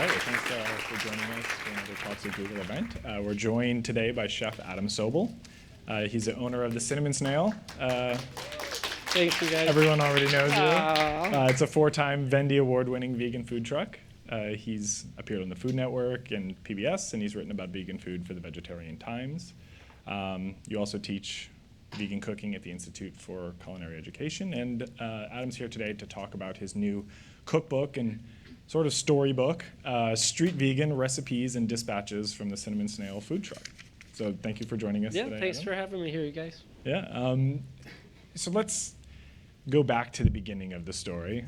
right, well, thanks for joining us for another Talks at Google event. We're joined today by Chef Adam Sobel. He's the owner of the Cinnamon Snail. Thanks, you guys. Everyone already knows you. It's a 4-time Vendy Award-winning vegan food truck. He's appeared on the Food Network and PBS, and he's written about vegan food for the Vegetarian Times. You also teach vegan cooking at the Institute for Culinary Education, and Adam's here today to talk about his new cookbook and sort of storybook, Street Vegan Recipes and Dispatches from the Cinnamon Snail Food Truck. So thank you for joining us today, Thanks Adam. for having me here, you guys. Yeah, so let's go back to the beginning of the story.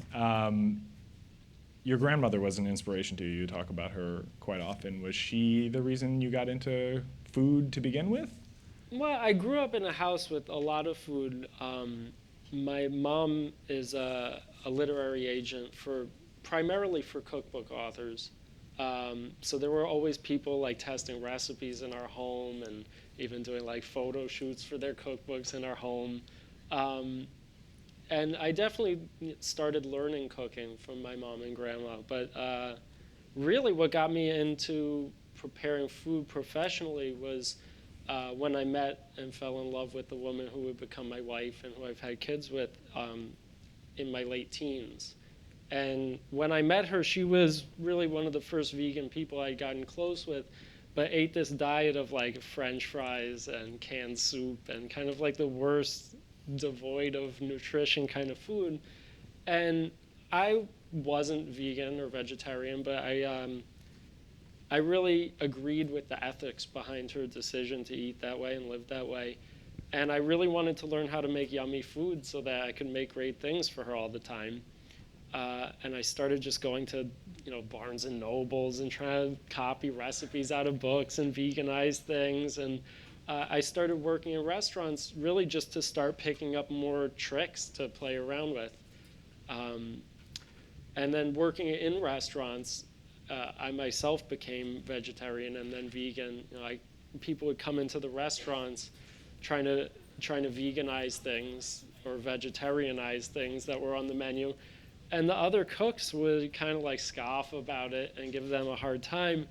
Your grandmother was an inspiration to you. You talk about her quite often. Was she the reason you got into food to begin with? Well, I grew up in a house with a lot of food. My mom is a literary agent primarily for cookbook authors. So there were always people like testing recipes in our home and even doing like photo shoots for their cookbooks in our home. And I definitely started learning cooking from my mom and grandma. But really what got me into preparing food professionally was when I met and fell in love with the woman who would become my wife and who I've had kids with in my late teens. And when I met her, she was really one of the first vegan people I'd gotten close with, but ate this diet of like French fries and canned soup and kind of like the worst, devoid of nutrition kind of food. And I wasn't vegan or vegetarian, but I really agreed with the ethics behind her decision to eat that way and live that way. And I really wanted to learn how to make yummy food so that I could make great things for her all the time. And I started just going to, Barnes and Nobles and trying to copy recipes out of books and veganize things. And I started working in restaurants really just to start picking up more tricks to play around with. And then working in restaurants, I myself became vegetarian and then vegan. People would come into the restaurants trying to veganize things or vegetarianize things that were on the menu. And the other cooks would kind of like scoff about it and give them a hard time.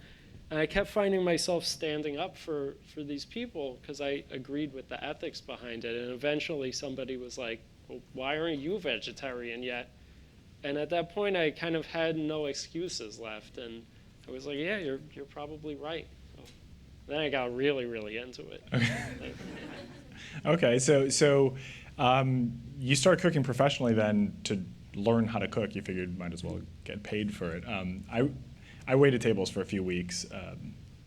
And I kept finding myself standing up for these people because I agreed with the ethics behind it. And eventually somebody was like, well, why aren't you vegetarian yet? And at that point, I kind of had no excuses left. And I was like, yeah, you're probably right. So then I got really, really into it. Okay, so you started cooking professionally then to learn how to cook. You figured might as well get paid for it. I waited tables for a few weeks,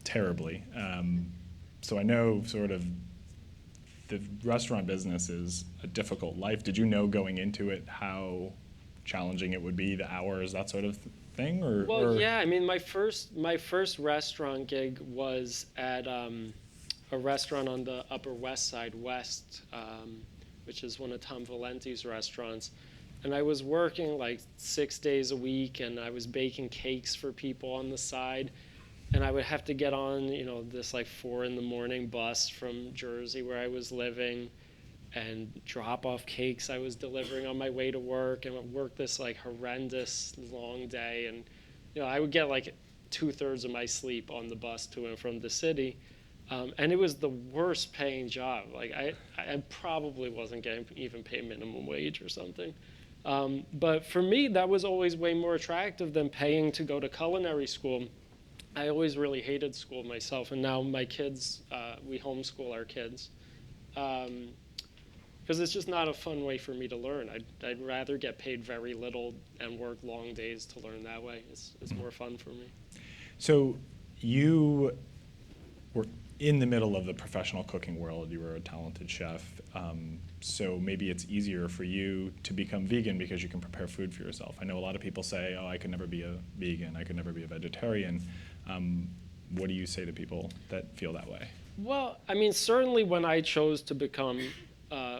terribly. So I know sort of the restaurant business is a difficult life. Did you know going into it how challenging it would be, the hours, that sort of thing? Yeah, I mean, my first restaurant gig was at a restaurant on the Upper West Side West, which is one of Tom Valenti's restaurants. And I was working like 6 days a week, and I was baking cakes for people on the side. And I would have to get on, this like 4 a.m. bus from Jersey where I was living and drop off cakes I was delivering on my way to work, and would work this like horrendous long day. And, I would get like 2/3 of my sleep on the bus to and from the city. And it was the worst paying job. Like I probably wasn't getting even paid minimum wage or something. But for me, that was always way more attractive than paying to go to culinary school. I always really hated school myself, and now my kids, we homeschool our kids. Because it's just not a fun way for me to learn. I'd rather get paid very little and work long days to learn that way. It's more fun for me. So you were in the middle of the professional cooking world. You were a talented chef. So maybe it's easier for you to become vegan because you can prepare food for yourself. I know a lot of people say, oh, I could never be a vegan, I could never be a vegetarian. What do you say to people that feel that way? Well, I mean, certainly when I chose to become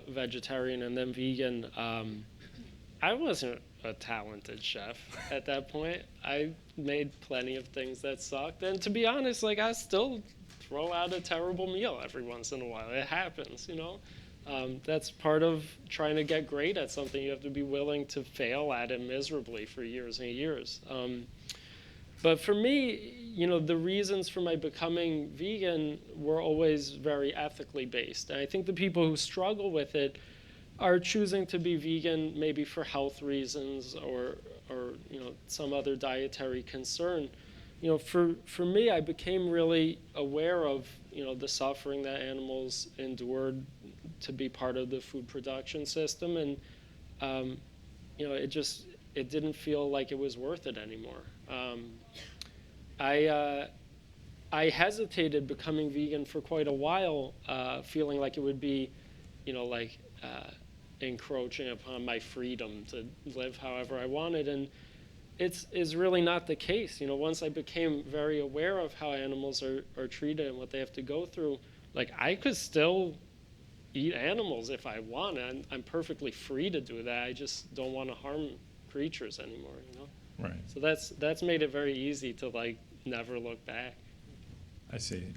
vegetarian and then vegan, I wasn't a talented chef at that point. I made plenty of things that sucked. And to be honest, like I still throw out a terrible meal every once in a while. It happens, That's part of trying to get great at something. You have to be willing to fail at it miserably for years and years. But for me, the reasons for my becoming vegan were always very ethically based. And I think the people who struggle with it are choosing to be vegan maybe for health reasons or some other dietary concern. For me, I became really aware of the suffering that animals endured to be part of the food production system, and it didn't feel like it was worth it anymore. I hesitated becoming vegan for quite a while, feeling like it would be, encroaching upon my freedom to live however I wanted, and it's really not the case. Once I became very aware of how animals are treated and what they have to go through, like I could still eat animals if I want. I'm perfectly free to do that. I just don't want to harm creatures anymore. Right. So that's made it very easy to never look back. I see.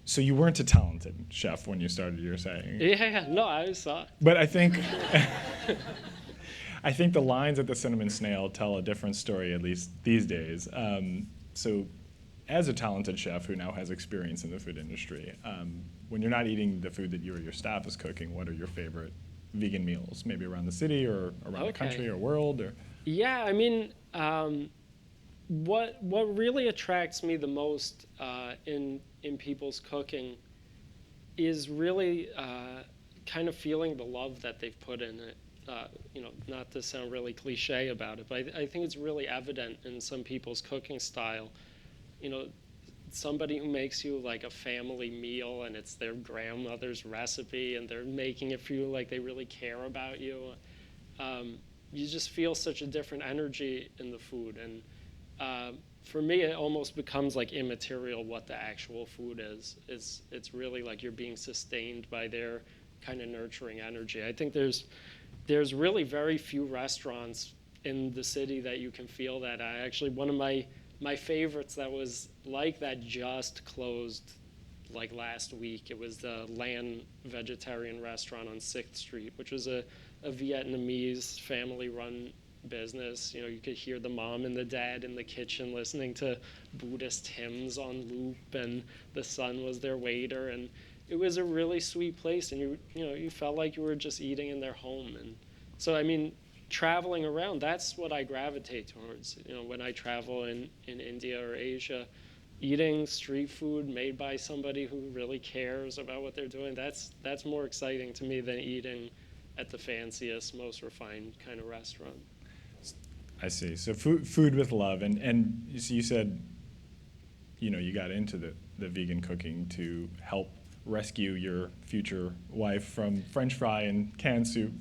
So you weren't a talented chef when you started, you're saying? Yeah, no, I saw. But I think I think the lines at the Cinnamon Snail tell a different story, at least these days. So as a talented chef who now has experience in the food industry, when you're not eating the food that you or your staff is cooking, what are your favorite vegan meals? Maybe around the city or around the country or world? Or Yeah, I mean, what really attracts me the most in people's cooking is really kind of feeling the love that they've put in it. Not to sound really cliche about it, but I think it's really evident in some people's cooking style. Somebody who makes you like a family meal and it's their grandmother's recipe and they're making it feel like they really care about you. You just feel such a different energy in the food. And for me, it almost becomes like immaterial what the actual food is. It's really like you're being sustained by their kind of nurturing energy. I think there's really very few restaurants in the city that you can feel that. Actually, one of my favorites that was like that just closed like last week. It was the Lan Vegetarian Restaurant on 6th Street, which was a Vietnamese family-run business. You could hear the mom and the dad in the kitchen listening to Buddhist hymns on loop, and the son was their waiter, and it was a really sweet place, and you felt like you were just eating in their home. And so, I mean, traveling around, that's what I gravitate towards. When I travel in India or Asia, eating street food made by somebody who really cares about what they're doing, that's more exciting to me than eating at the fanciest, most refined kind of restaurant. I see. So food with love, and so you said, you got into the vegan cooking to help rescue your future wife from French fry and canned soup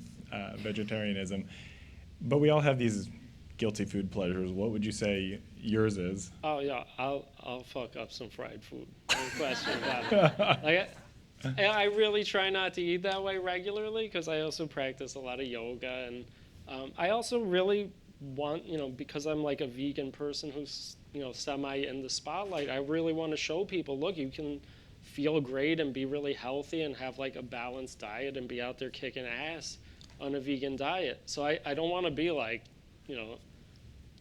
vegetarianism. But we all have these guilty food pleasures. What would you say yours is? Oh yeah, I'll fuck up some fried food. No question about it. I really try not to eat that way regularly because I also practice a lot of yoga, and I also really want, because I'm like a vegan person who's semi in the spotlight, I really want to show people, look, you can feel great and be really healthy and have like a balanced diet and be out there kicking ass on a vegan diet. So I don't want to be like,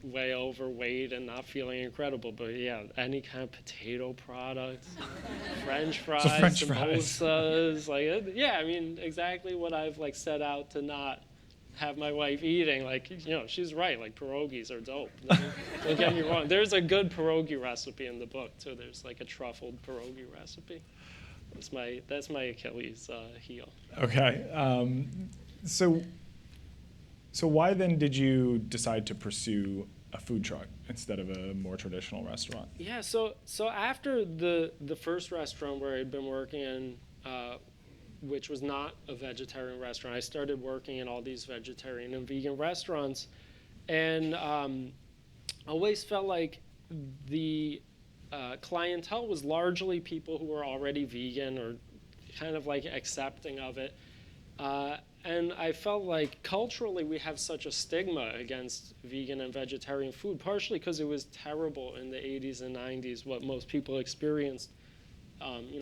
way overweight and not feeling incredible, but yeah, any kind of potato products, French fries, samosas, I mean, exactly what I've like set out to not have my wife eating. Like, she's right, like pierogies are dope. Don't get me wrong. There's a good pierogi recipe in the book too. There's like a truffled pierogi recipe. That's my Achilles heel. Okay. So why then did you decide to pursue a food truck instead of a more traditional restaurant? Yeah, so after the first restaurant where I'd been working in, which was not a vegetarian restaurant, I started working in all these vegetarian and vegan restaurants, and always felt like the clientele was largely people who were already vegan or kind of like accepting of it. And I felt like culturally we have such a stigma against vegan and vegetarian food, partially because it was terrible in the 80s and 90s, what most people experienced.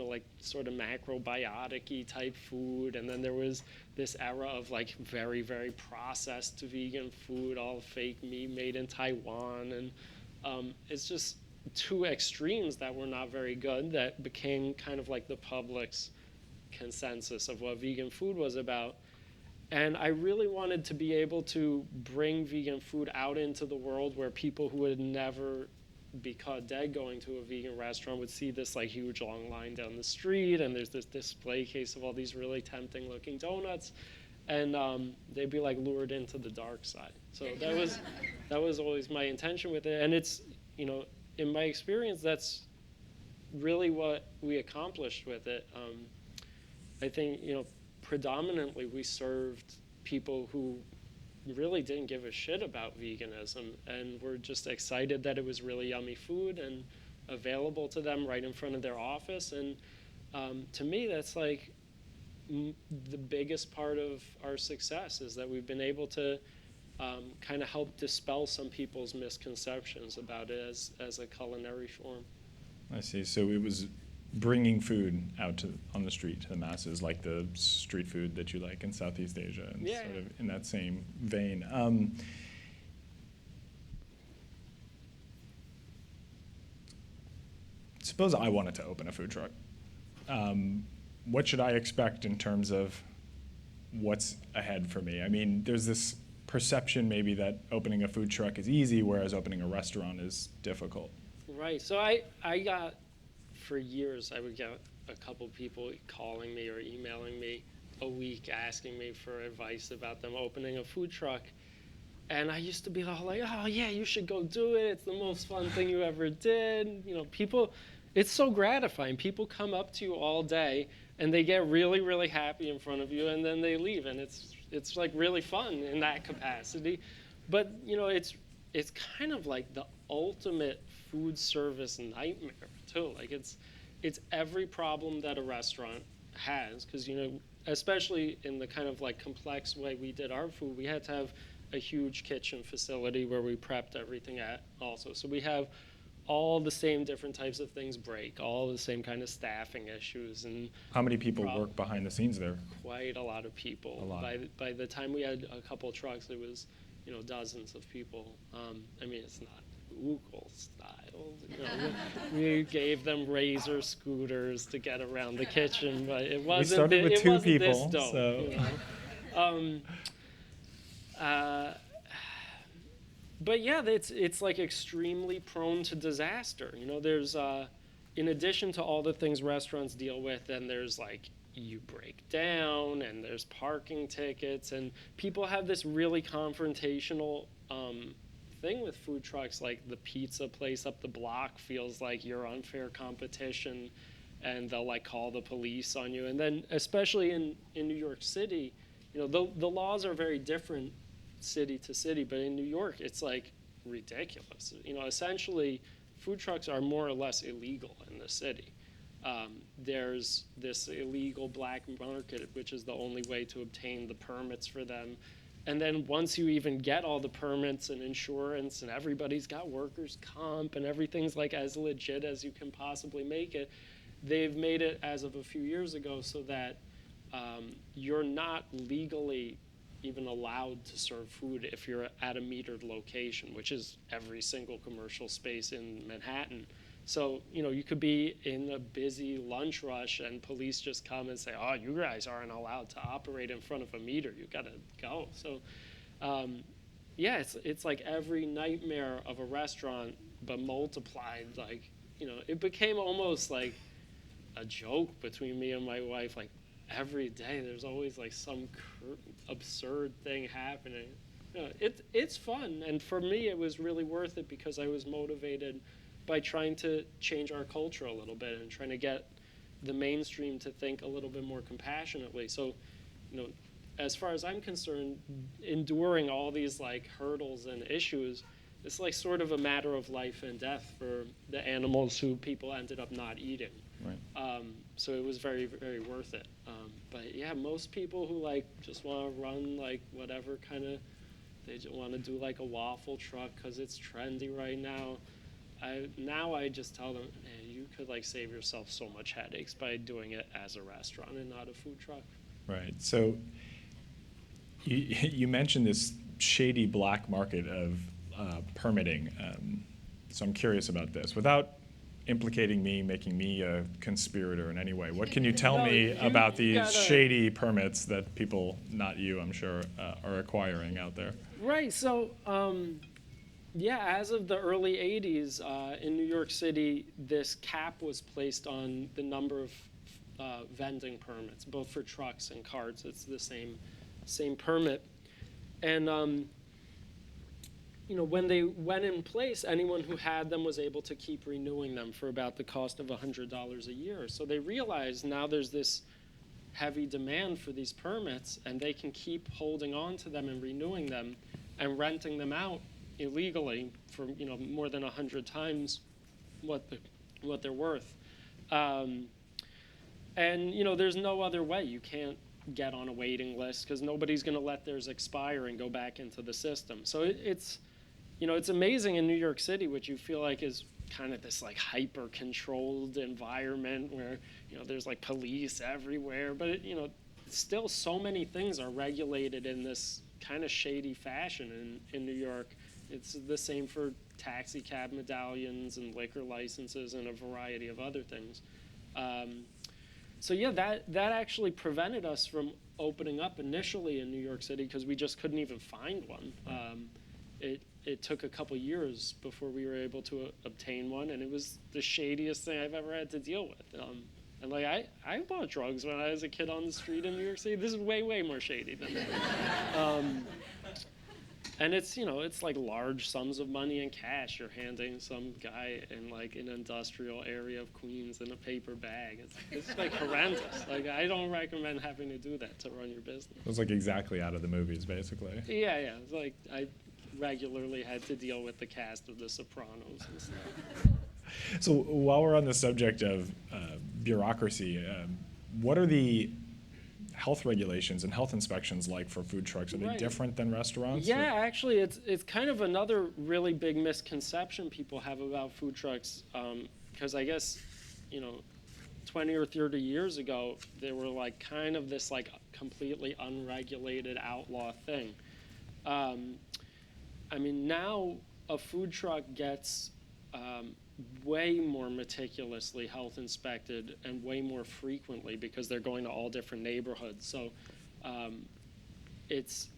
like sort of macrobiotic-y type food. And then there was this era of like very, very processed vegan food, all fake meat made in Taiwan. And it's just two extremes that were not very good that became kind of like the public's consensus of what vegan food was about. And I really wanted to be able to bring vegan food out into the world where people who would never be caught dead going to a vegan restaurant would see this like huge long line down the street, and there's this display case of all these really tempting looking donuts, and they'd be like lured into the dark side. So that was always my intention with it. And it's, in my experience, that's really what we accomplished with it. I think, predominantly we served people who really didn't give a shit about veganism and were just excited that it was really yummy food and available to them right in front of their office. And to me, that's like the biggest part of our success, is that we've been able to kind of help dispel some people's misconceptions about it as a culinary form. I see. So it was bringing food out on the street to the masses, like the street food that you like in Southeast Asia, and yeah. sort of in that same vein. Suppose I wanted to open a food truck. What should I expect in terms of what's ahead for me? I mean, there's this perception maybe that opening a food truck is easy, whereas opening a restaurant is difficult. Right. So I got, for years, I would get a couple people calling me or emailing me a week asking me for advice about them opening a food truck. And I used to be all like, oh yeah, you should go do it. It's the most fun thing you ever did. People, it's so gratifying. People come up to you all day and they get really, really happy in front of you, and then they leave. And it's like really fun in that capacity. But it's kind of like the ultimate food service nightmare too. Like it's every problem that a restaurant has, because especially in the kind of like complex way we did our food, we had to have a huge kitchen facility where we prepped everything at also. So we have all the same different types of things break, all the same kind of staffing issues. And how many people work behind the scenes there? Quite a lot of people. A lot. By the time we had a couple trucks, it was dozens of people. I mean, it's not Google style. We gave them Razor scooters to get around the kitchen, but it wasn't. We started with two people, this dope, so. But yeah, it's like extremely prone to disaster. There's in addition to all the things restaurants deal with, then there's like you break down, and there's parking tickets, and people have this really confrontational thing with food trucks. Like the pizza place up the block feels like you're unfair competition, and they'll like call the police on you. And then especially in New York City, the laws are very different city to city, but in New York it's like ridiculous. Essentially food trucks are more or less illegal in the city. There's this illegal black market, which is the only way to obtain the permits for them. And then once you even get all the permits and insurance, and everybody's got workers' comp, and everything's like as legit as you can possibly make it, they've made it as of a few years ago so that you're not legally even allowed to serve food if you're at a metered location, which is every single commercial space in Manhattan. So, you could be in a busy lunch rush and police just come and say, oh, you guys aren't allowed to operate in front of a meter. You got to go. So, yeah, it's like every nightmare of a restaurant, but multiplied. Like, it became almost like a joke between me and my wife. Like, every day there's always like some absurd thing happening. It's fun. And for me, it was really worth it because I was motivated by trying to change our culture a little bit and trying to get the mainstream to think a little bit more compassionately. So, as far as I'm concerned, enduring all these like hurdles and issues, it's like sort of a matter of life and death for the animals who people ended up not eating. Right. So it was very, very worth it. But yeah, most people who like just want to run like whatever kind of, they just want to do like a waffle truck because it's trendy right now. now I just tell them, man, you could like save yourself so much headaches by doing it as a restaurant and not a food truck. Right. So you mentioned this shady black market of permitting. So I'm curious about this. Without implicating me, making me a conspirator in any way, what can you tell me about these shady permits that people, not you, I'm sure, are acquiring out there? Right. So, yeah, as of the early 80s in New York City, this cap was placed on the number of vending permits, both for trucks and carts. It's the same permit. And when they went in place, anyone who had them was able to keep renewing them for about the cost of $100 a year. So they realized now there's this heavy demand for these permits, and they can keep holding on to them and renewing them and renting them out illegally for more than 100 times what they're worth. And there's no other way. You can't get on a waiting list because nobody's going to let theirs expire and go back into the system. So it's amazing in New York City, which you feel like is kind of this like hyper controlled environment where there's like police everywhere, but still so many things are regulated in this kind of shady fashion in New York. It's the same for taxi cab medallions and liquor licenses and a variety of other things. So yeah, that actually prevented us from opening up initially in New York City because we just couldn't even find one. It took a couple years before we were able to obtain one, and it was the shadiest thing I've ever had to deal with. And like I bought drugs when I was a kid on the street in New York City. This is way more shady than that. And it's it's like large sums of money in cash you're handing some guy in like an industrial area of Queens in a paper bag. It's like horrendous. Like I don't recommend having to do that to run your business. It was like exactly out of the movies, basically. Yeah. It's like I regularly had to deal with the cast of The Sopranos and stuff. So while we're on the subject of bureaucracy, what are the health regulations and health inspections like for food trucks? Are they different than restaurants? Yeah, actually, it's kind of another really big misconception people have about food trucks, because I guess 20 or 30 years ago they were like kind of this like completely unregulated outlaw thing. I mean, now a food truck gets way more meticulously health inspected and way more frequently because they're going to all different neighborhoods. So it's,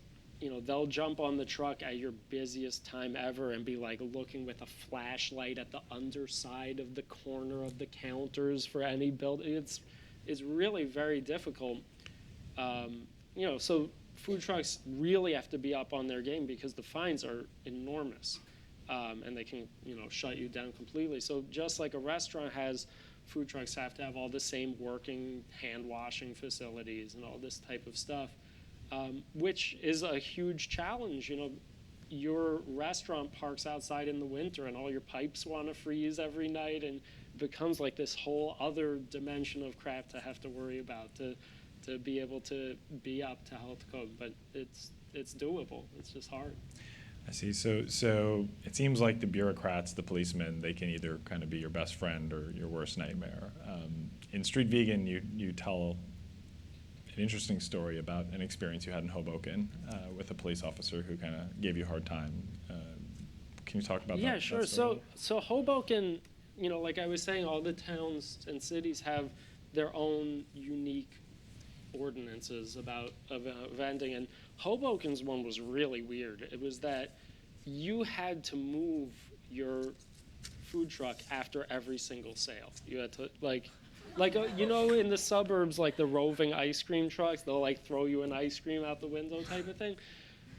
they'll jump on the truck at your busiest time ever and be like looking with a flashlight at the underside of the corner of the counters for any building. It's really very difficult. So food trucks really have to be up on their game because the fines are enormous. And they can, shut you down completely. So just like a restaurant has, food trucks have to have all the same working hand washing facilities and all this type of stuff, which is a huge challenge. Your restaurant parks outside in the winter and all your pipes want to freeze every night, and it becomes like this whole other dimension of crap to have to worry about to be able to be up to health code. But it's doable. It's just hard. I see. So it seems like the bureaucrats, the policemen, they can either kind of be your best friend or your worst nightmare. In Street Vegan, you tell an interesting story about an experience you had in Hoboken with a police officer who kind of gave you a hard time. Can you talk about that? Yeah, sure. So Hoboken, like I was saying, all the towns and cities have their own unique ordinances about vending, and Hoboken's one was really weird. It was that you had to move your food truck after every single sale. You had to in the suburbs, like the roving ice cream trucks, they'll like throw you an ice cream out the window type of thing,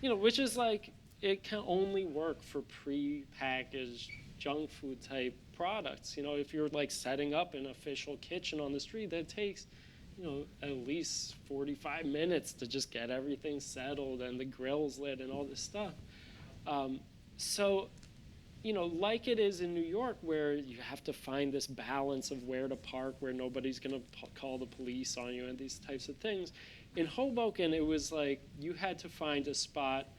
which is like it can only work for pre-packaged junk food type products. If you're like setting up an official kitchen on the street, that takes at least 45 minutes to just get everything settled and the grill's lit and all this stuff. So, like it is in New York, where you have to find this balance of where to park, where nobody's going to call the police on you and these types of things. In Hoboken, it was like you had to find a spot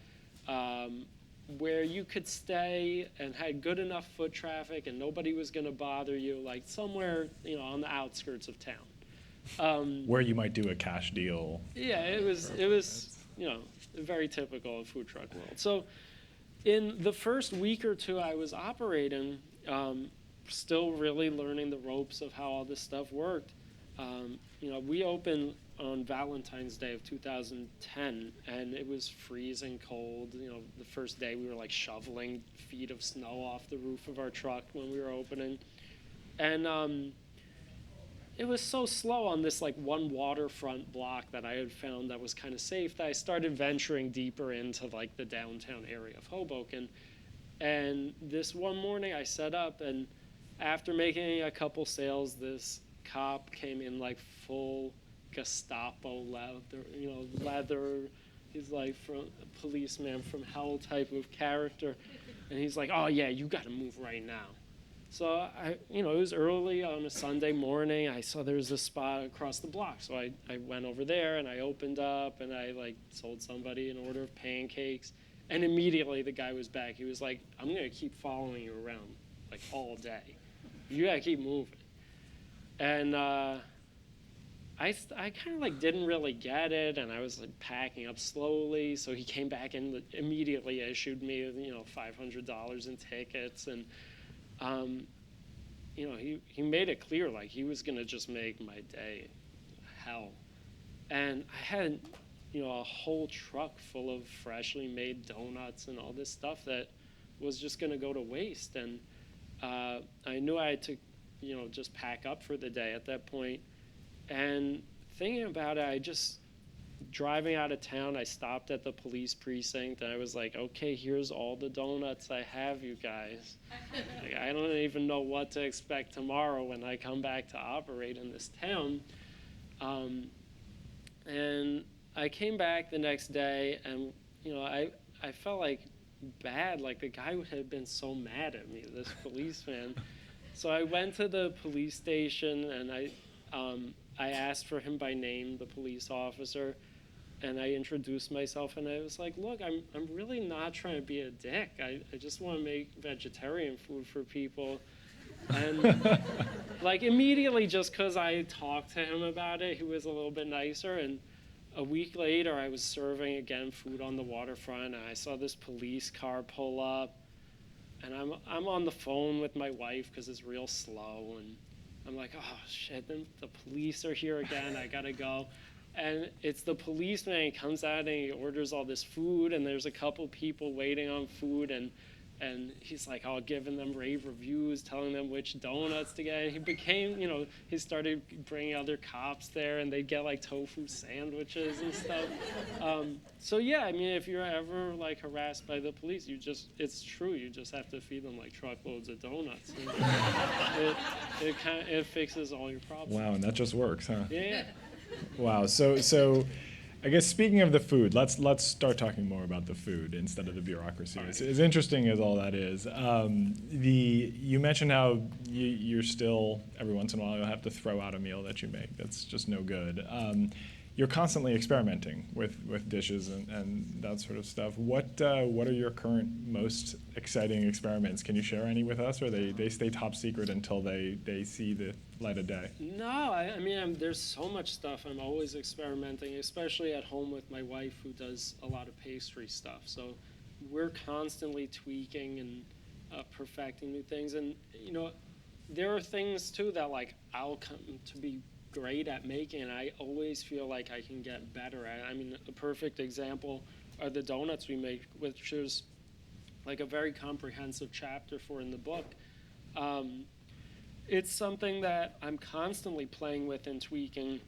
where you could stay and had good enough foot traffic and nobody was going to bother you, like somewhere, on the outskirts of town. Where you might do a cash deal. Yeah, it was very typical of food truck world. So in the first week or two I was operating, still really learning the ropes of how all this stuff worked. We opened on Valentine's Day of 2010, and it was freezing cold. The first day we were like shoveling feet of snow off the roof of our truck when we were opening. And it was so slow on this like one waterfront block that I had found that was kind of safe that I started venturing deeper into like the downtown area of Hoboken. And this one morning I set up, and after making a couple sales, this cop came in like full Gestapo leather. He's like from a policeman from hell type of character. And he's like, oh yeah, you gotta move right now. So it was early on a Sunday morning. I saw there was a spot across the block. So I went over there and I opened up and I like sold somebody an order of pancakes. And immediately the guy was back. He was like, I'm gonna keep following you around like all day. You gotta keep moving. And I kind of like didn't really get it, and I was like packing up slowly. So he came back and immediately issued me, $500 in tickets, and he made it clear like he was gonna just make my day hell. And I had a whole truck full of freshly made donuts and all this stuff that was just gonna go to waste. And I knew I had to just pack up for the day at that point. And thinking about it, driving out of town, I stopped at the police precinct and I was like, okay, here's all the donuts I have, you guys. Like, I don't even know what to expect tomorrow when I come back to operate in this town. And I came back the next day, and I felt like bad, like the guy had been so mad at me, this policeman. So I went to the police station and I asked for him by name, the police officer, and I introduced myself, and I was like, look, I'm really not trying to be a dick. I just want to make vegetarian food for people. And like immediately, just because I talked to him about it, he was a little bit nicer. And a week later, I was serving again food on the waterfront, and I saw this police car pull up. And I'm on the phone with my wife because it's real slow, and I'm like, oh shit, then the police are here again, I gotta go. And it's the policeman. He comes out and he orders all this food, and there's a couple people waiting on food, and he's like, giving them rave reviews, telling them which donuts to get. And he became, he started bringing other cops there, and they'd get like tofu sandwiches and stuff. So yeah, I mean, if you're ever like harassed by the police, it's true, you just have to feed them like truckloads of donuts. It fixes all your problems. Wow, and that just works, huh? Yeah. Wow. So I guess speaking of the food, let's start talking more about the food instead of the bureaucracy. Right. As interesting as all that is, you mentioned how you're still every once in a while you'll have to throw out a meal that you make that's just no good. You're constantly experimenting with dishes and that sort of stuff. What are your current most exciting experiments? Can you share any with us, or they stay top secret until they see the light of day? No, I mean, there's so much stuff. I'm always experimenting, especially at home with my wife, who does a lot of pastry stuff. So we're constantly tweaking and perfecting new things. And there are things too that like I'll come to be great at making, and I always feel like I can get better at it. I mean, a perfect example are the donuts we make, which is like a very comprehensive chapter for in the book. It's something that I'm constantly playing with and tweaking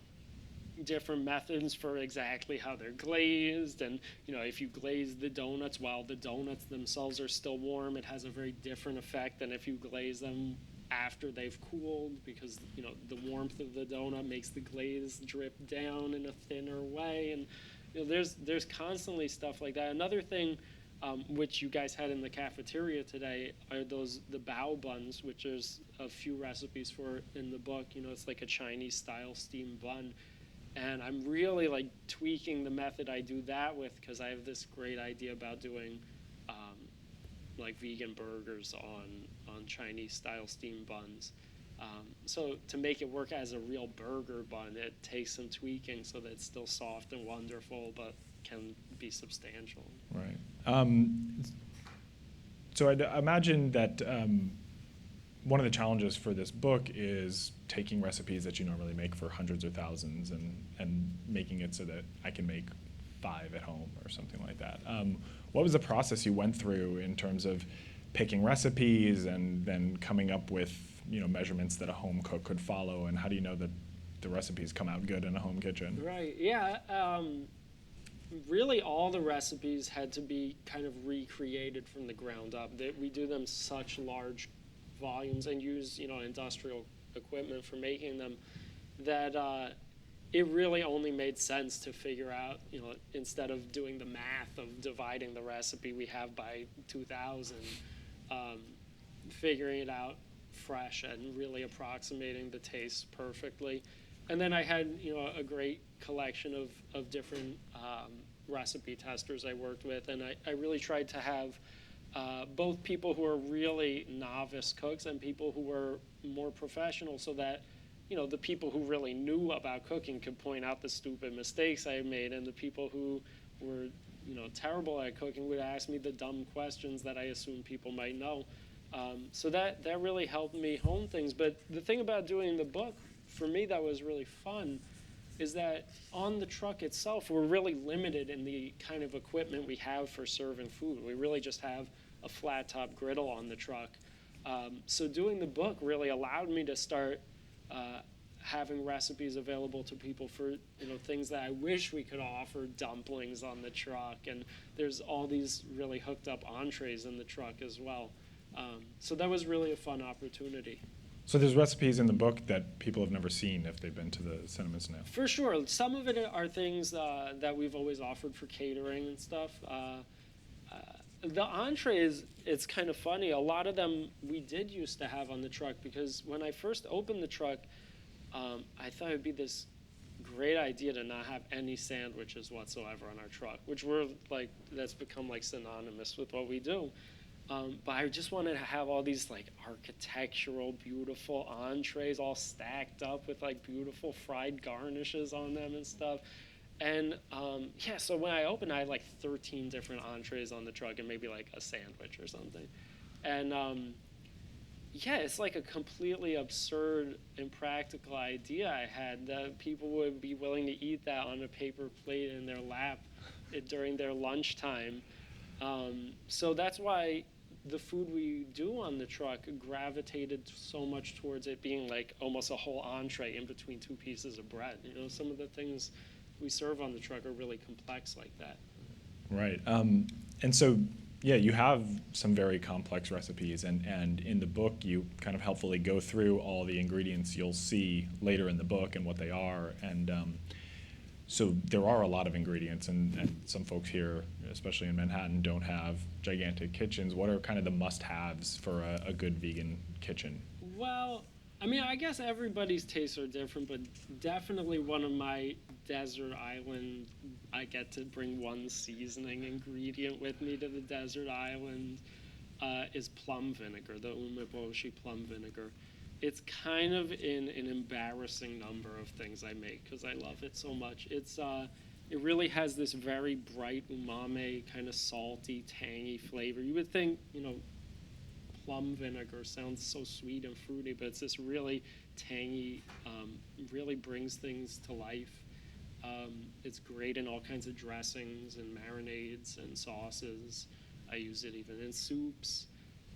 different methods for exactly how they're glazed. And if you glaze the donuts while the donuts themselves are still warm, it has a very different effect than if you glaze them after they've cooled, because the warmth of the donut makes the glaze drip down in a thinner way. And there's constantly stuff like that. Another thing which you guys had in the cafeteria today are the bao buns, which there's a few recipes for in the book. It's like a Chinese style steamed bun, and I'm really like tweaking the method I do that with, because I have this great idea about doing like vegan burgers on Chinese style steam buns. So to make it work as a real burger bun, it takes some tweaking so that it's still soft and wonderful, but can be substantial. Right. So I'd imagine that one of the challenges for this book is taking recipes that you normally make for hundreds or thousands and making it so that I can make 5 at home or something like that. What was the process you went through in terms of picking recipes and then coming up with measurements that a home cook could follow, and how do you know that the recipes come out good in a home kitchen? Right, yeah. Really all the recipes had to be kind of recreated from the ground up. We do them such large volumes and use industrial equipment for making them that it really only made sense to figure out, instead of doing the math of dividing the recipe we have by 2,000, figuring it out fresh and really approximating the taste perfectly. And then I had a great collection of different recipe testers I worked with, and I really tried to have both people who are really novice cooks and people who were more professional, so that the people who really knew about cooking could point out the stupid mistakes I had made, and the people who were terrible at cooking would ask me the dumb questions that I assumed people might know. So that really helped me hone things. But the thing about doing the book, for me, that was really fun, is that on the truck itself, we're really limited in the kind of equipment we have for serving food. We really just have a flat top griddle on the truck. So doing the book really allowed me to start having recipes available to people for things that I wish we could offer, dumplings on the truck, and there's all these really hooked up entrees in the truck as well. So that was really a fun opportunity. So there's recipes in the book that people have never seen if they've been to the Cinnamon Snail. For sure. Some of it are things that we've always offered for catering and stuff. The entrees, it's kind of funny. A lot of them we did used to have on the truck, because when I first opened the truck, I thought it would be this great idea to not have any sandwiches whatsoever on our truck, which that's become like synonymous with what we do. But I just wanted to have all these like architectural, beautiful entrees all stacked up with like beautiful fried garnishes on them and stuff. And so when I opened, I had like 13 different entrees on the truck and maybe like a sandwich or something. And it's like a completely absurd, impractical idea I had, that people would be willing to eat that on a paper plate in their lap during their lunchtime. So that's why the food we do on the truck gravitated so much towards it being like almost a whole entree in between 2 pieces of bread. Some of the things we serve on the truck are really complex like that. Right. And so, you have some very complex recipes, and in the book you kind of helpfully go through all the ingredients you'll see later in the book and what they are. And so there are a lot of ingredients, and some folks here, especially in Manhattan, don't have gigantic kitchens. What are kind of the must-haves for a good vegan kitchen? Well, I mean, I guess everybody's tastes are different, but definitely one of my desert island, I get to bring one seasoning ingredient with me to the desert island, is plum vinegar, the umeboshi plum vinegar. It's kind of in an embarrassing number of things I make because I love it so much. It really has this very bright umami, kind of salty, tangy flavor. You would think, plum vinegar sounds so sweet and fruity, but it's this really tangy, really brings things to life. It's great in all kinds of dressings and marinades and sauces. I use it even in soups.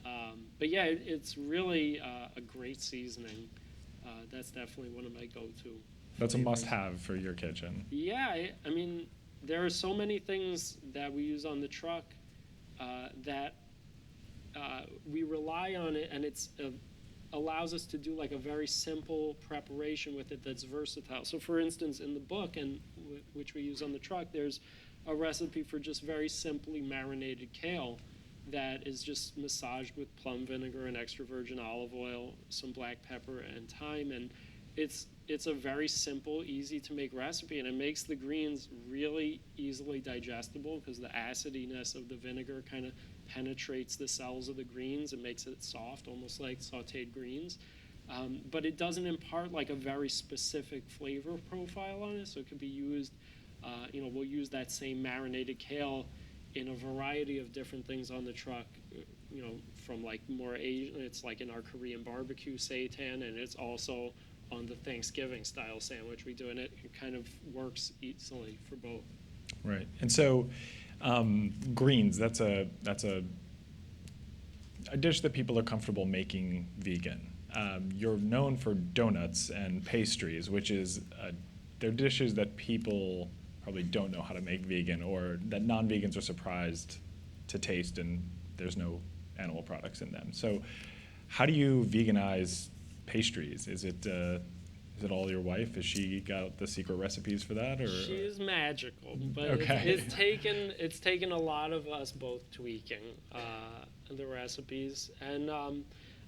But it's really a great seasoning. That's definitely one of my go-to. That's a must-have for your kitchen. Yeah, I mean, there are so many things that we use on the truck that we rely on it, and it's allows us to do like a very simple preparation with it that's versatile. So for instance, in the book, and which we use on the truck, there's a recipe for just very simply marinated kale that is just massaged with plum vinegar and extra virgin olive oil, some black pepper and thyme, and it's it's a very simple, easy to make recipe, and it makes the greens really easily digestible because the acidiness of the vinegar kind of penetrates the cells of the greens and makes it soft, almost like sauteed greens. But it doesn't impart like a very specific flavor profile on it, so it could be used, we'll use that same marinated kale in a variety of different things on the truck, from like more Asian, it's like in our Korean barbecue seitan, and it's also on the Thanksgiving style sandwich we do, and it kind of works easily for both. Right. And so greens, that's a dish that people are comfortable making vegan. You're known for donuts and pastries, which is they're dishes that people probably don't know how to make vegan, or that non-vegans are surprised to taste, and there's no animal products in them. So how do you veganize pastries? Is it all your wife? Has she got the secret recipes for that? Or she is magical, but okay. it's taken a lot of us both tweaking the recipes. And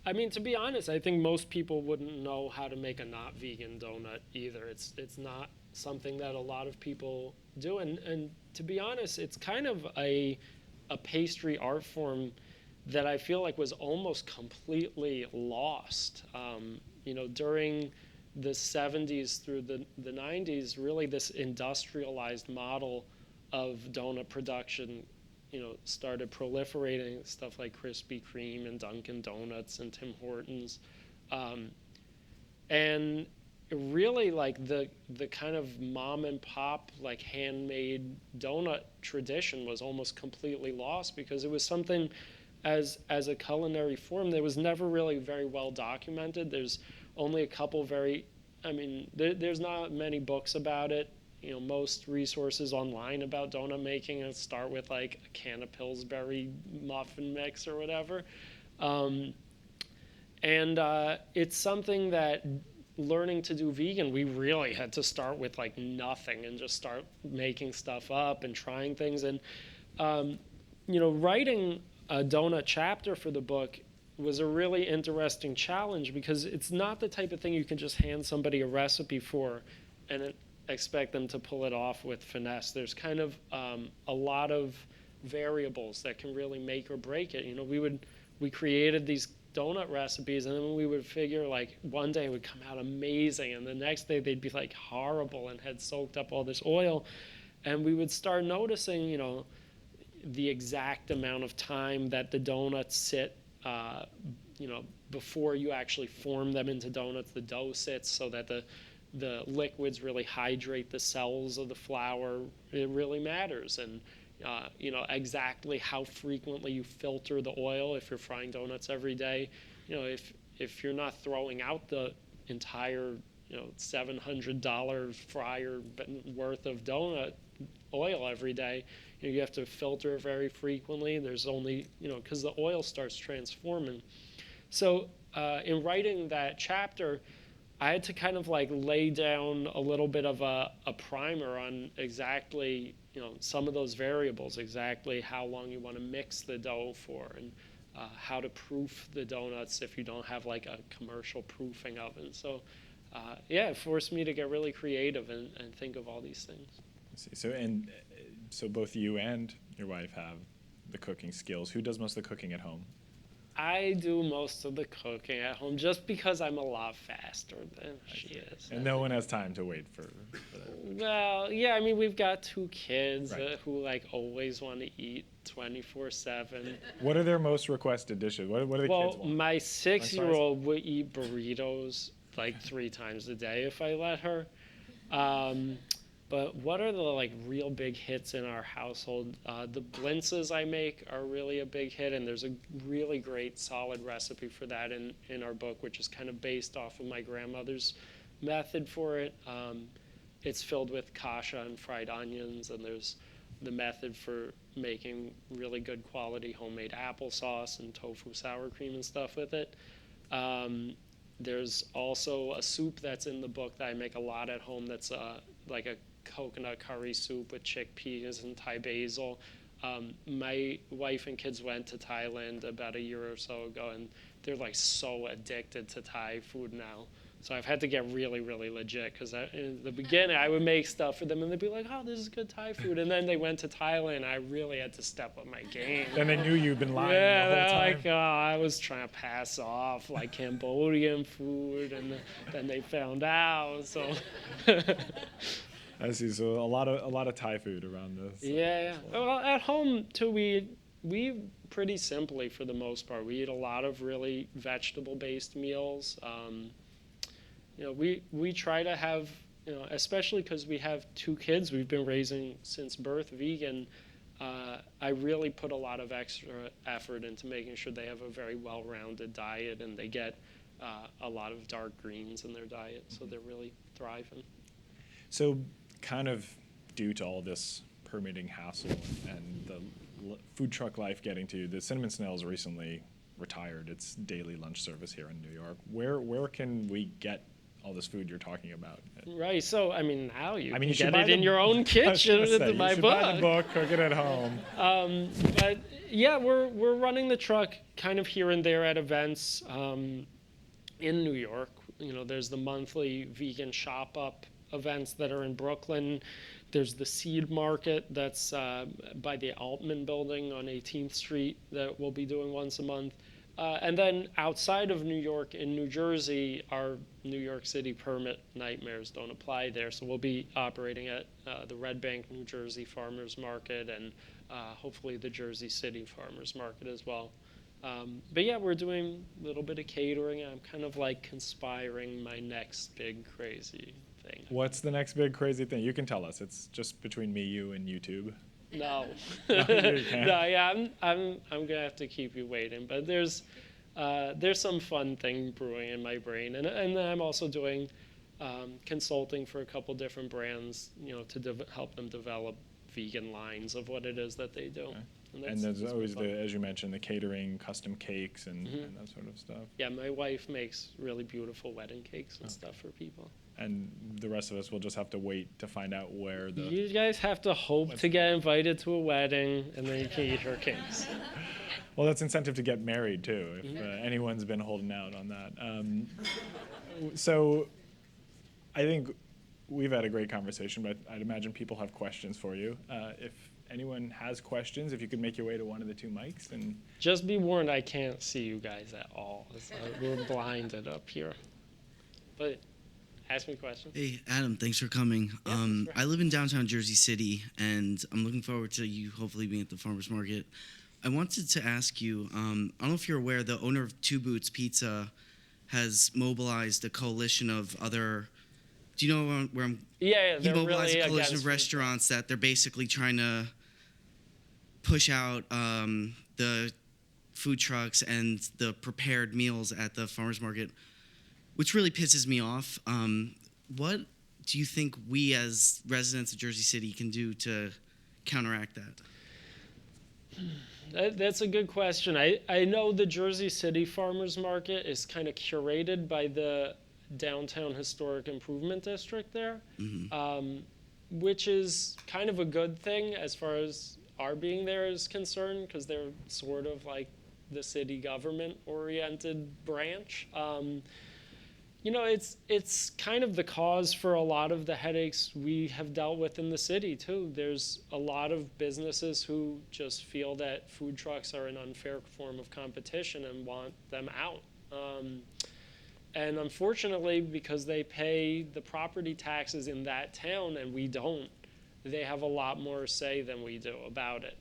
I mean, to be honest, I think most people wouldn't know how to make a not vegan donut either. It's not something that a lot of people do. And to be honest, it's kind of a pastry art form that I feel like was almost completely lost. During the 70s through the 90s, really this industrialized model of donut production, started proliferating, stuff like Krispy Kreme and Dunkin' Donuts and Tim Hortons. And really like the kind of mom and pop, like handmade donut tradition was almost completely lost, because it was something as a culinary form that was never really very well documented. There's only a couple there's not many books about it. Most resources online about donut making start with like a can of Pillsbury muffin mix or whatever. It's something that learning to do vegan, we really had to start with like nothing and just start making stuff up and trying things. And, writing a donut chapter for the book was a really interesting challenge, because it's not the type of thing you can just hand somebody a recipe for and expect them to pull it off with finesse. There's kind of a lot of variables that can really make or break it. We created these donut recipes, and then we would figure like one day it would come out amazing, and the next day they'd be like horrible and had soaked up all this oil. And we would start noticing, the exact amount of time that the donuts sit, before you actually form them into donuts. The dough sits so that the liquids really hydrate the cells of the flour. It really matters. And exactly how frequently you filter the oil if you're frying donuts every day. If you're not throwing out the entire $700 fryer worth of donut oil every day, you have to filter it very frequently. There's only, because the oil starts transforming. So in writing that chapter, I had to kind of like lay down a little bit of a primer on exactly, some of those variables, exactly how long you want to mix the dough for, and how to proof the donuts if you don't have like a commercial proofing oven. So it forced me to get really creative and think of all these things. I see. So both you and your wife have the cooking skills. Who does most of the cooking at home? I do most of the cooking at home just because I'm a lot faster than she is. And no one has time to wait for that. Well, yeah, I mean, we've got two kids Right. who like always want to eat 24/7. What are their most requested dishes? What do the kids want? Well, my 6-year-old would eat burritos like 3 times a day if I let her. But what are the like real big hits in our household? The blintzes I make are really a big hit, and there's a really great solid recipe for that in our book, which is kind of based off of my grandmother's method for it. It's filled with kasha and fried onions, and there's the method for making really good quality homemade applesauce and tofu sour cream and stuff with it. There's also a soup that's in the book that I make a lot at home that's like a coconut curry soup with chickpeas and Thai basil. My wife and kids went to Thailand about a year or so ago, and they're like so addicted to Thai food now. So I've had to get really, really legit, because in the beginning I would make stuff for them and they'd be like, oh, this is good Thai food. And then they went to Thailand. I really had to step up my game. Then they knew you'd been lying the Yeah, whole they're time. like, oh, I was trying to pass off like Cambodian food, and then they found out. So I see. So a lot of Thai food around this. yeah. Well, at home too, we pretty simply for the most part. We eat a lot of really vegetable-based meals. We try to have, especially because we have 2 kids we've been raising since birth vegan. I really put a lot of extra effort into making sure they have a very well-rounded diet, and they get a lot of dark greens in their diet, so they're really thriving. So kind of due to all this permitting hassle and the food truck life getting to you, the Cinnamon Snail's recently retired its daily lunch service here in New York. Where can we get all this food you're talking about? Right. So, now you can should get buy it in the- your own I was kitchen gonna say, with my you should book. buy the book, cook it at home. But yeah, we're running the truck kind of here and there at events in New York. There's the monthly vegan shop up events that are in Brooklyn. There's the seed market that's by the Altman building on 18th Street that we'll be doing once a month. And then outside of New York, in New Jersey, our New York City permit nightmares don't apply there. So we'll be operating at the Red Bank, New Jersey Farmers Market, and hopefully the Jersey City Farmers Market as well. But yeah, we're doing a little bit of catering. I'm kind of like conspiring my next big crazy thing. What's the next big crazy thing? You can tell us. It's just between me, you, and YouTube. No. No, you can't. No, yeah, I'm gonna have to keep you waiting. But there's some fun thing brewing in my brain, and then I'm also doing consulting for a couple different brands, to help them develop vegan lines of what it is that they do. Okay. And And there's that's always fun. as you mentioned, the catering, custom cakes, and that sort of stuff. Yeah, my wife makes really beautiful wedding cakes and stuff for people. And the rest of us will just have to wait to find out where the. You guys have to hope to get invited to a wedding, and then you can eat her cakes. Well, that's incentive to get married too. If anyone's been holding out on that. So, I think we've had a great conversation, but I'd imagine people have questions for you. If anyone has questions, if you could make your way to one of the 2 mics and. Just be warned, I can't see you guys at all. We're blinded up here. But ask me questions. Hey, Adam, thanks for coming. Sure. I live in downtown Jersey City, and I'm looking forward to you hopefully being at the farmer's market. I wanted to ask you, I don't know if you're aware, the owner of Two Boots Pizza has mobilized a coalition of other. Do you know where I'm? Yeah, He they're mobilized really a coalition against of restaurants that they're basically trying to push out the food trucks and the prepared meals at the farmer's market, which really pisses me off. What do you think we as residents of Jersey City can do to counteract that? That's a good question. I know the Jersey City Farmers Market is kind of curated by the Downtown Historic Improvement District there, which is kind of a good thing as far as our being there is concerned, because they're sort of like the city government-oriented branch. It's kind of the cause for a lot of the headaches we have dealt with in the city, too. There's a lot of businesses who just feel that food trucks are an unfair form of competition and want them out. And unfortunately, because they pay the property taxes in that town and we don't, they have a lot more say than we do about it.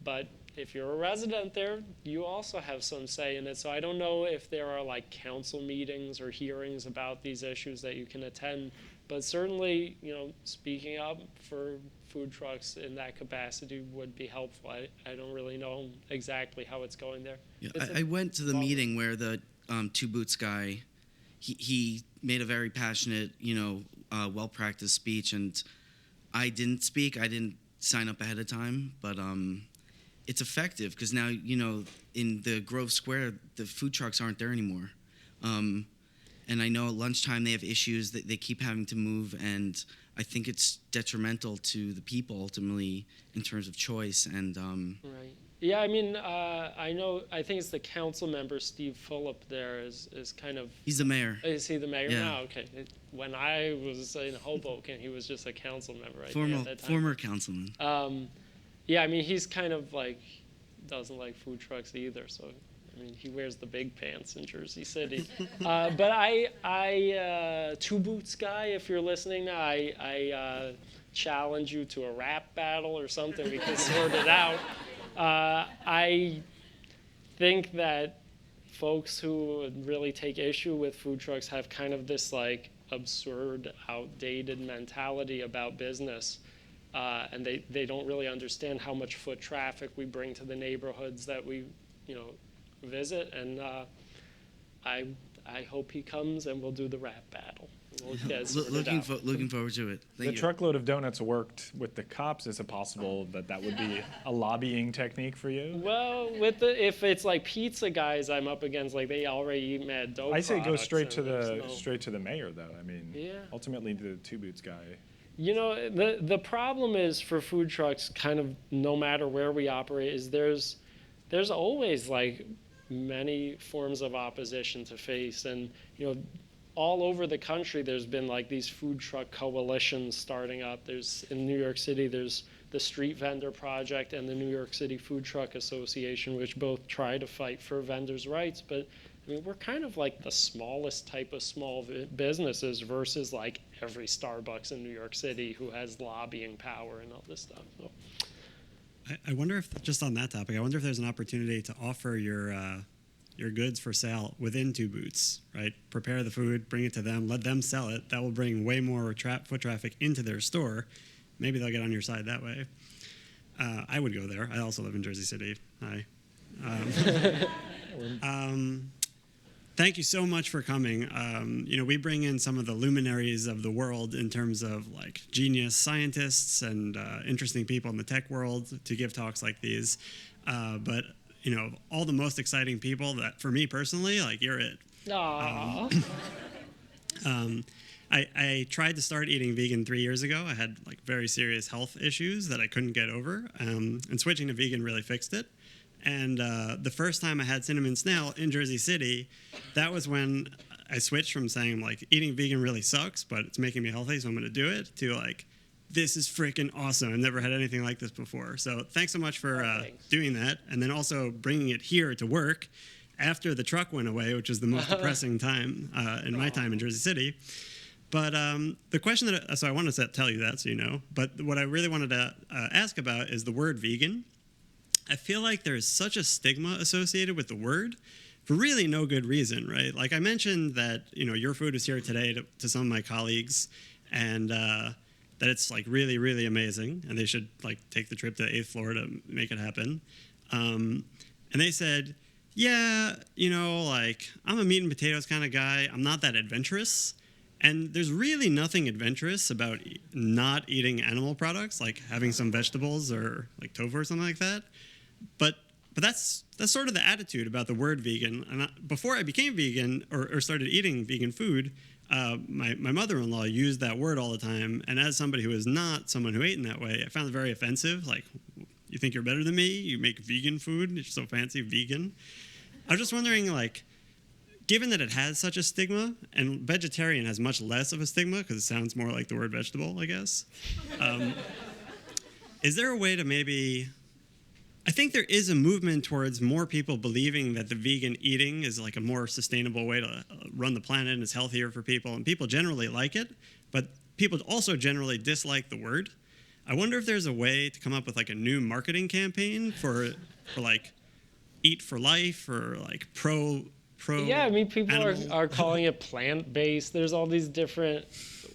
But if you're a resident there, you also have some say in it. So I don't know if there are like council meetings or hearings about these issues that you can attend, but certainly, speaking up for food trucks in that capacity would be helpful. I don't really know exactly how it's going there. Yeah, I went to the meeting where the Two Boots guy, he made a very passionate, well-practiced speech, and I didn't speak. I didn't sign up ahead of time, but it's effective because now, in the Grove Square, the food trucks aren't there anymore. And I know at lunchtime they have issues that they keep having to move, and I think it's detrimental to the people ultimately in terms of choice. And Right. Yeah, I mean, I think it's the council member, Steve Fulop there is kind of... He's the mayor. Is he the mayor Yeah. now? Okay. When I was in Hoboken, he was just a council member, I think, at that time. Former councilman. Yeah, I mean, he's kind of like, doesn't like food trucks either, so... I mean, he wears the big pants in Jersey City. But I Two Boots guy, if you're listening now, I challenge you to a rap battle or something. We can sort it out. I think that folks who really take issue with food trucks have kind of this like absurd, outdated mentality about business. And they don't really understand how much foot traffic we bring to the neighborhoods that we, visit, and I hope he comes and we'll do the rap battle. We'll Looking forward to it. Thank The you. truckload of donuts worked with the cops. Is it possible that would be a lobbying technique for you? Well, if it's like pizza guys, I'm up against, like, they already eat mad dough. I say go products, straight to and straight to the mayor, though. I mean, Yeah. ultimately the Two Boots guy. The problem is for food trucks, kind of no matter where we operate, is there's always like many forms of opposition to face, and all over the country there's been like these food truck coalitions starting up. There's in New York City there's the Street Vendor Project and the New York City Food Truck Association, which both try to fight for vendors' rights. But I mean, we're kind of like the smallest type of small businesses versus like every Starbucks in New York City who has lobbying power and all this stuff. So. I wonder if, just on that topic, I wonder if there's an opportunity to offer your goods for sale within Two Boots, right? Prepare the food, bring it to them, let them sell it. That will bring way more foot traffic into their store. Maybe they'll get on your side that way. I would go there. I also live in Jersey City. Hi. Thank you so much for coming. We bring in some of the luminaries of the world in terms of like genius scientists and interesting people in the tech world to give talks like these. But all the most exciting people that, for me personally, like you're it. Aww. I tried to start eating vegan 3 years ago. I had like very serious health issues that I couldn't get over, and switching to vegan really fixed it. And the first time I had Cinnamon Snail in Jersey City, that was when I switched from saying, like, eating vegan really sucks, but it's making me healthy, so I'm going to do it, to, like, this is freaking awesome. I've never had anything like this before. So thanks so much for doing that. And then also bringing it here to work after the truck went away, which was the most depressing time in my time in Jersey City. But the question so I wanted to tell you that so you know. But what I really wanted to ask about is the word vegan. I feel like there's such a stigma associated with the word for really no good reason, right? Like I mentioned that, your food is here today to some of my colleagues, and that it's like really, really amazing, and they should like take the trip to the 8th floor to make it happen. And they said, yeah, like I'm a meat and potatoes kind of guy. I'm not that adventurous. And there's really nothing adventurous about not eating animal products, like having some vegetables or like tofu or something like that. But that's sort of the attitude about the word vegan. And before I became vegan or started eating vegan food, my mother-in-law used that word all the time. And as somebody who is not someone who ate in that way, I found it very offensive. Like, you think you're better than me? You make vegan food? You're so fancy, vegan. I was just wondering, like, given that it has such a stigma, and vegetarian has much less of a stigma because it sounds more like the word vegetable, I guess. Is there a way to maybe... I think there is a movement towards more people believing that the vegan eating is like a more sustainable way to run the planet and it's healthier for people, and people generally like it, but people also generally dislike the word. I wonder if there's a way to come up with like a new marketing campaign for like Eat for Life or like pro. Yeah, I mean, people are animal. calling it plant-based. There's all these different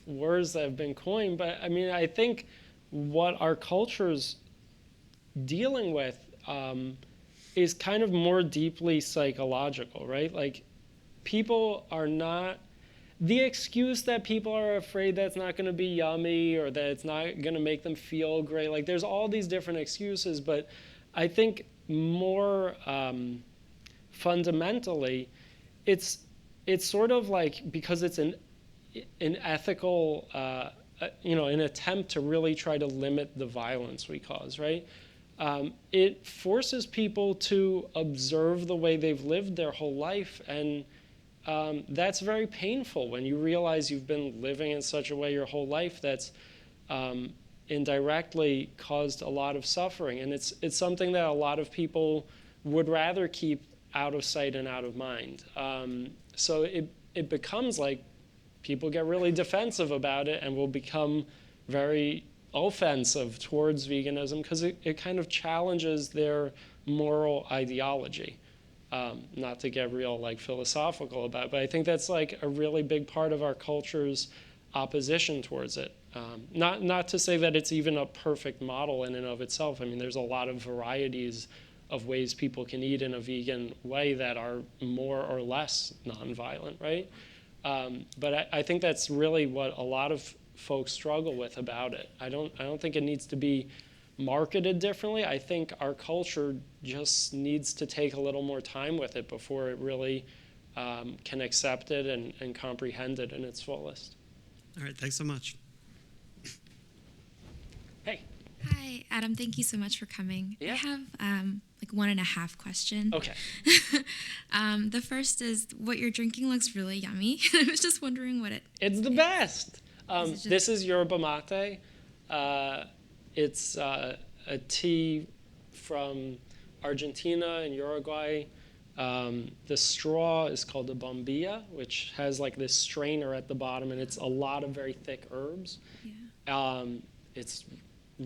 words that have been coined, but I mean, I think what our culture's dealing with is kind of more deeply psychological, right? Like, people are not... The excuse that people are afraid that it's not going to be yummy or that it's not going to make them feel great, like, there's all these different excuses, but I think more fundamentally, it's sort of like, because it's an ethical, an attempt to really try to limit the violence we cause, right? it forces people to observe the way they've lived their whole life, and that's very painful when you realize you've been living in such a way your whole life that's indirectly caused a lot of suffering. And it's something that a lot of people would rather keep out of sight and out of mind. So it becomes like people get really defensive about it and will become very offensive towards veganism because it kind of challenges their moral ideology. Not to get real like philosophical about it, but I think that's like a really big part of our culture's opposition towards it. Not to say that it's even a perfect model in and of itself. I mean, there's a lot of varieties of ways people can eat in a vegan way that are more or less nonviolent, right? But I think that's really what a lot of folks struggle with about it. I don't think it needs to be marketed differently. I think our culture just needs to take a little more time with it before it really can accept it and comprehend it in its fullest. All right, thanks so much. Hey. Hi, Adam. Thank you so much for coming. Yeah. I have like 1.5 questions. Okay. The first is what you're drinking looks really yummy. I was just wondering what it. It's the best. This is yerba mate. It's a tea from Argentina and Uruguay. The straw is called a bombilla, which has like this strainer at the bottom, and it's a lot of very thick herbs. Yeah. It's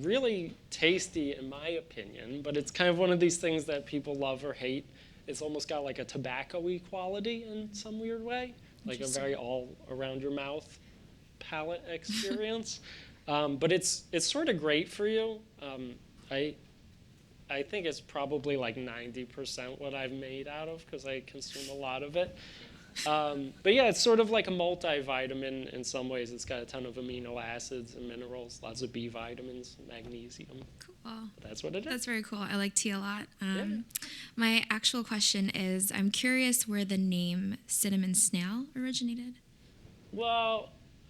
really tasty in my opinion, but it's kind of one of these things that people love or hate. It's almost got like a tobacco-y quality in some weird way, like a very all around your mouth palate experience. But it's sort of great for you. I think it's probably like 90% what I've made out of because I consume a lot of it. But yeah, it's sort of like a multivitamin in some ways. It's got a ton of amino acids and minerals, lots of B vitamins, magnesium. Cool. That's what it is. That's very cool. I like tea a lot. Yeah. My actual question is, I'm curious where the name Cinnamon Snail originated. Well,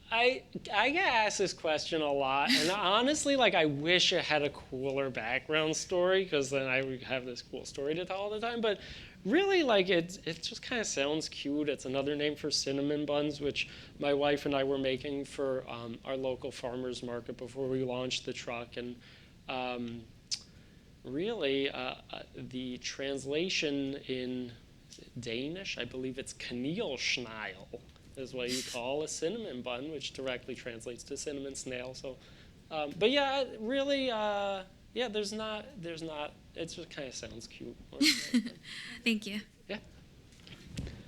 I get asked this question a lot, and honestly, like I wish it had a cooler background story, because then I would have this cool story to tell all the time. But really, like it just kind of sounds cute. It's another name for cinnamon buns, which my wife and I were making for our local farmers market before we launched the truck. And really, the translation in Danish, I believe it's kanelsnegl, is what you call a cinnamon bun, which directly translates to cinnamon snail. So, but yeah, really, yeah, there's not, it just kind of sounds cute. Thank you. Yeah.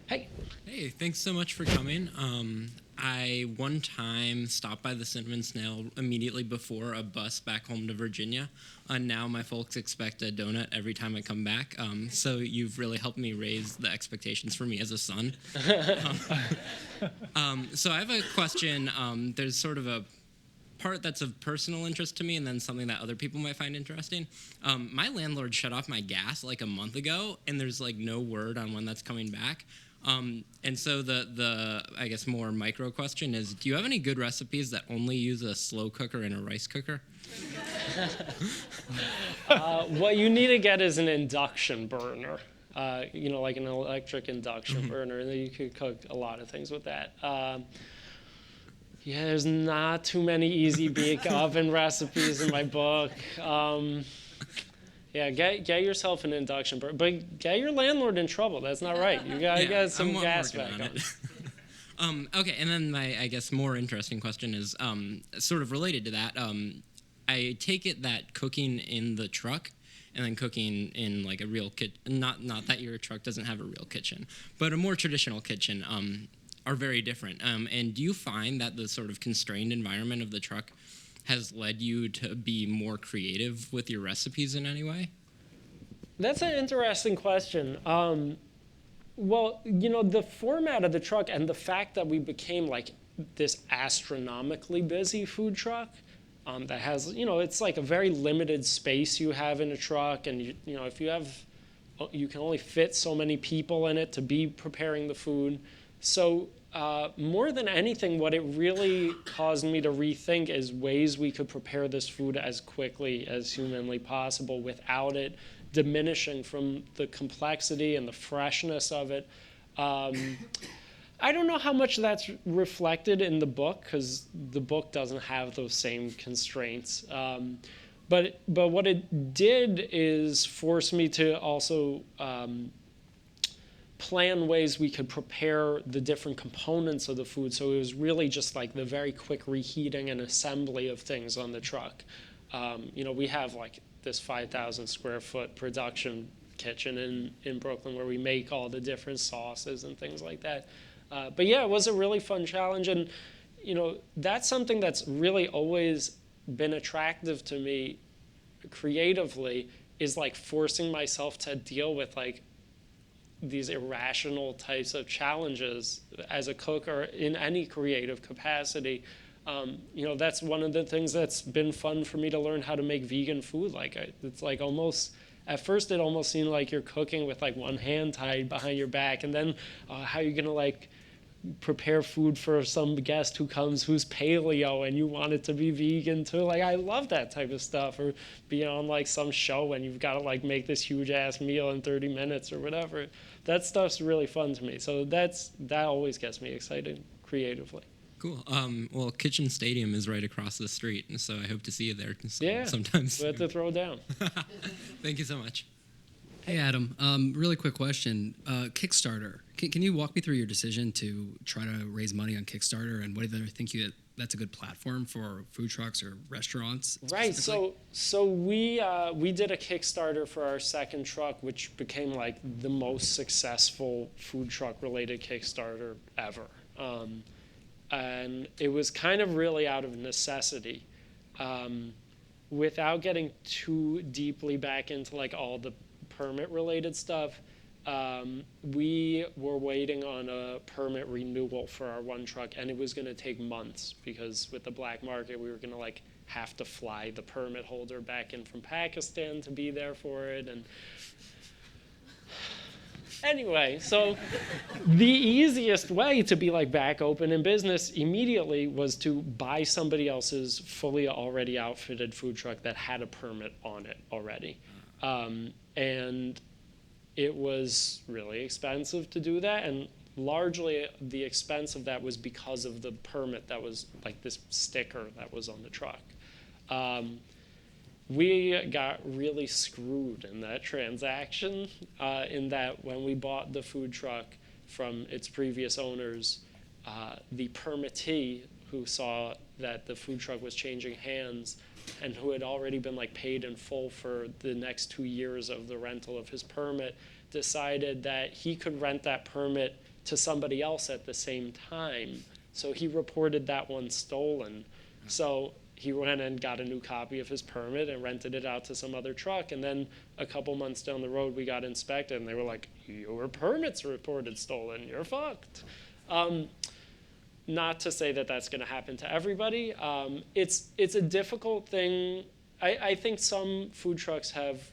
Hey. Hey, thanks so much for coming. I one time stopped by the Cinnamon Snail immediately before a bus back home to Virginia, and now my folks expect a donut every time I come back. So you've really helped me raise the expectations for me as a son. So I have a question. There's sort of a part that's of personal interest to me, and then something that other people might find interesting. My landlord shut off my gas like a month ago, and there's like no word on when that's coming back. And so the I guess more micro question is, do you have any good recipes that only use a slow cooker and a rice cooker? What you need to get is an induction burner, like an electric induction burner, and then you could cook a lot of things with that. Yeah, there's not too many easy bake oven recipes in my book. Yeah, get yourself an induction burner, but get your landlord in trouble. That's not right. You gotta get some gas back on. Okay, and then my, I guess, more interesting question is sort of related to that. I take it that cooking in the truck and then cooking in like a real kitchen, not that your truck doesn't have a real kitchen, but a more traditional kitchen, are very different. And do you find that the sort of constrained environment of the truck has led you to be more creative with your recipes in any way? That's an interesting question. Well, the format of the truck and the fact that we became like this astronomically busy food truck that has, it's like a very limited space you have in a truck, and if you can only fit so many people in it to be preparing the food. So more than anything, what it really caused me to rethink is ways we could prepare this food as quickly as humanly possible without it diminishing from the complexity and the freshness of it. I don't know how much that's reflected in the book, because the book doesn't have those same constraints. But what it did is force me to also plan ways we could prepare the different components of the food. So it was really just like the very quick reheating and assembly of things on the truck. We have like this 5,000 square foot production kitchen in Brooklyn where we make all the different sauces and things like that. But yeah, it was a really fun challenge. And, that's something that's really always been attractive to me creatively, is like forcing myself to deal with like these irrational types of challenges as a cook or in any creative capacity. That's one of the things that's been fun for me to learn how to make vegan food. It's like almost, at first it almost seemed like you're cooking with like one hand tied behind your back, and then how you're gonna like prepare food for some guest who comes who's paleo and you want it to be vegan too. Like, I love that type of stuff. Or being on like some show and you've got to like make this huge ass meal in 30 minutes or whatever. That stuff's really fun to me. So that always gets me excited creatively. Cool. Well, Kitchen Stadium is right across the street, and so I hope to see you there sometimes. We have to throw down. Thank you so much. Hey, Adam. Really quick question. Kickstarter. Can you walk me through your decision to try to raise money on Kickstarter, and whether you think that's a good platform for food trucks or restaurants? Right. So we did a Kickstarter for our second truck, which became like the most successful food truck related Kickstarter ever. And it was kind of really out of necessity. Without getting too deeply back into like all the permit related stuff, we were waiting on a permit renewal for our one truck, and it was going to take months because with the black market we were going to like have to fly the permit holder back in from Pakistan to be there for it. And anyway, so the easiest way to be like back open in business immediately was to buy somebody else's fully already outfitted food truck that had a permit on it already. And it was really expensive to do that, and largely the expense of that was because of the permit that was like this sticker that was on the truck. We got really screwed in that transaction, in that when we bought the food truck from its previous owners, the permittee who saw that the food truck was changing hands and who had already been like paid in full for the next 2 years of the rental of his permit, decided that he could rent that permit to somebody else at the same time. So he reported that one stolen. So he went and got a new copy of his permit and rented it out to some other truck. And then a couple months down the road, we got inspected, and they were like, your permit's reported stolen, you're fucked. Not to say that that's going to happen to everybody. It's a difficult thing. I think some food trucks have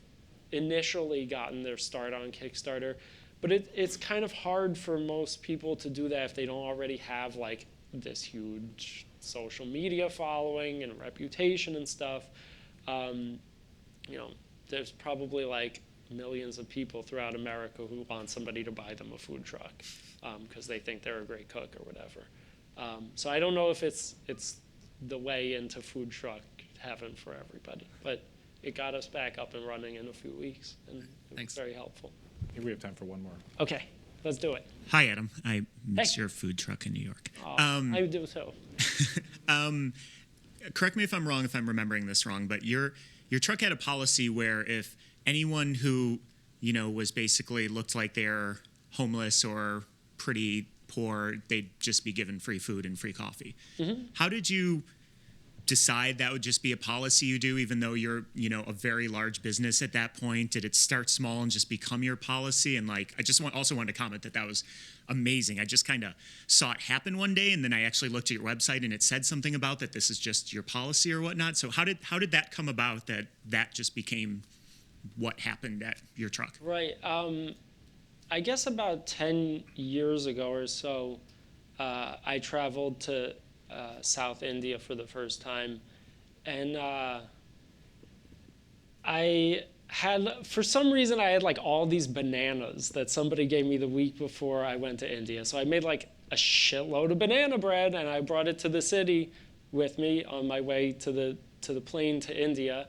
initially gotten their start on Kickstarter, but it's kind of hard for most people to do that if they don't already have like this huge social media following and reputation and stuff. There's probably like millions of people throughout America who want somebody to buy them a food truck because they think they're a great cook or whatever. So I don't know if it's the way into food truck heaven for everybody, but it got us back up and running in a few weeks, and it was very helpful. I think we have time for one more. Okay, let's do it. Hi, Adam. I miss your food truck in New York. I do too. Correct me if I'm wrong, if I'm remembering this wrong, but your truck had a policy where if anyone who was basically looked like they're homeless or pretty poor, they'd just be given free food and free coffee. Mm-hmm. How did you decide that would just be a policy you do, even though you're a very large business at that point? Did it start small and just become your policy? And like, I just also wanted to comment that was amazing. I just kind of saw it happen one day, and then I actually looked at your website and it said something about that this is just your policy or whatnot. So how did that come about, that just became what happened at your truck? Right. I guess about 10 years ago or so, I traveled to South India for the first time. And for some reason, I had like all these bananas that somebody gave me the week before I went to India. So I made like a shitload of banana bread, and I brought it to the city with me on my way to the plane to India.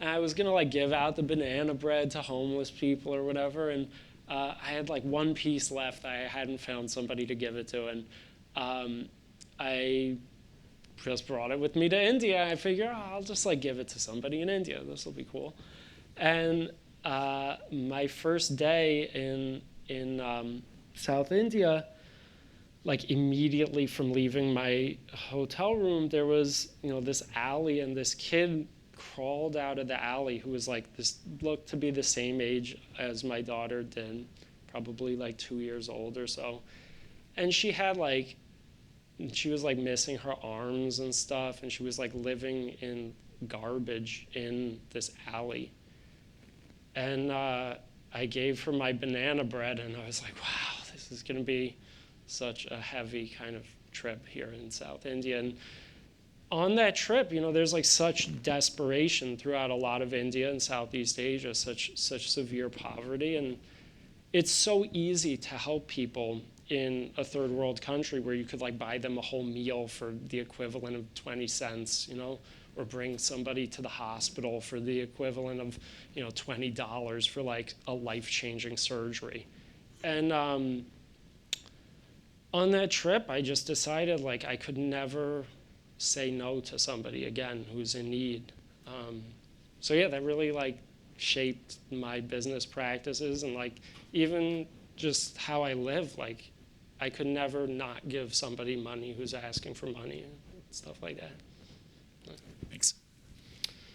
And I was gonna like give out the banana bread to homeless people or whatever. And I had like one piece left. I hadn't found somebody to give it to, and I just brought it with me to India. I figured, I'll just like give it to somebody in India. This will be cool. And my first day in South India, like immediately from leaving my hotel room, there was this alley, and this kid crawled out of the alley who was like looked to be the same age as my daughter did, probably like 2 years old or so. And she was like missing her arms and stuff, and she was like living in garbage in this alley. And I gave her my banana bread, and I was like, wow, this is gonna be such a heavy kind of trip here in South India. And on that trip, there's like such desperation throughout a lot of India and Southeast Asia, such severe poverty. And it's so easy to help people in a third world country where you could like buy them a whole meal for the equivalent of 20 cents, or bring somebody to the hospital for the equivalent of, $20 for like a life-changing surgery. And on that trip, I just decided like I could never say no to somebody again who's in need. So yeah, that really like shaped my business practices, and like even just how I live. Like I could never not give somebody money who's asking for money and stuff like that. Thanks.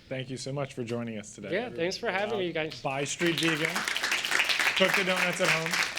Thank you so much for joining us today. Yeah, thanks for having me, you guys. Buy street vegan. Cook the donuts at home.